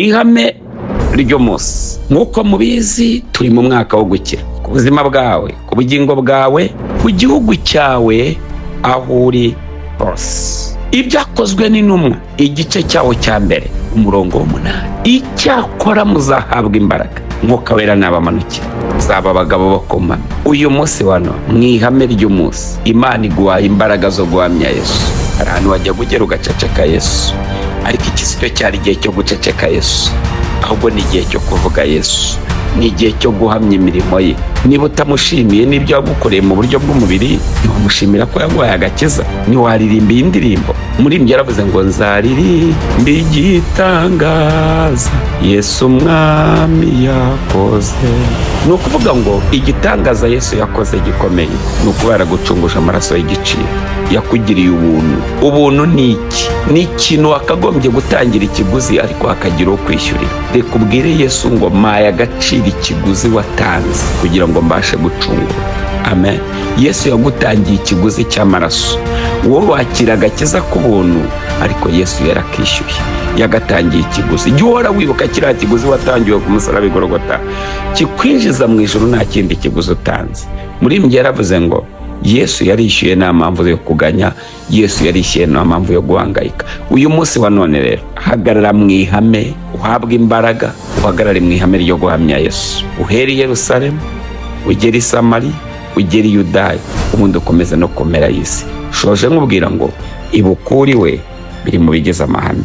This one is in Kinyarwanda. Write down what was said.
ihame ry'umunsi. Nk'uko mubizi turi mu mwaka wo gukira ku buzima bwawe, ku bugingo bwawe, ku gihugu cyawe, aho uri hose. Ibyakozwe n'intumwa igice cyawo cya mbere umurongo w'8. Icyakora muzahabwa imbaraga Mwuka Wera nabamanukira, muzaba abagabo bo kumana. Uyu munsi wano mu ihame ry'umunsi Imana iguhaye imbaraga zo guhamya Yesu. Hari ahantu wajya kugera ugaceceka Yesu, ariko iki si cyo cyari igihe cyo guceceka Yesu, ahubwo ni igihe cyo kuvuga Yesu, ni igihe cyo guhamya imirimo ye. Niba utamushimiye n'ibyo yagukoreye mu buryo bw'umubiri, ntiwamushimira ko yaguhaye agakiza, ntiwaririmba iyi ndirimbo. Umuririmbyi yaravuze ngo nzaririmba igitangaza Yesu umwami yakoze. Ni ukuvuga ngo igitangaza Yesu yakoze gikomeye ni ukuba yaragucunguje amaraso y'igiciro, yakugiriye ubuntu. Ubuntu ni iki? Ni ikintu wakagombye gutangira ikiguzi ariko hakagira uwo kwishyurira. Reka ubwire Yesu ngo mpaye agaciro ikiguzi watanze kugira ngo mbashe gucungura. Amen. Yesu yagutangiye ikiguzi cy'amaraso, wowe wakira agakiza k'ubuntu, ariko Yesu yarakishyuye, yagatangiye ikiguzi. Jya uhora wibuka kiriya kiguzi watangiwe ku musaraba i Golgotha, kikwinjiza mu ijuru nta kindi kiguzi utanze. Umuririmbyi yaravuze ngo Yesu yarishyuye nta mpamvu yo kuganya, Yesu yarishyuye nta mpamvu yo guhangayika. Uyu munsi wa none rero hagarara mu ihame, uhabwe imbaraga, uhagarare mu ihame ryo guhamya Yesu. Uhere i Yerusalemu, ugere i Samari, ugere i Yudaya, ubundi ukomeze no kumera y'isi. Shoje nkubwira ngo ibukuriwe biri mu bigize amahame.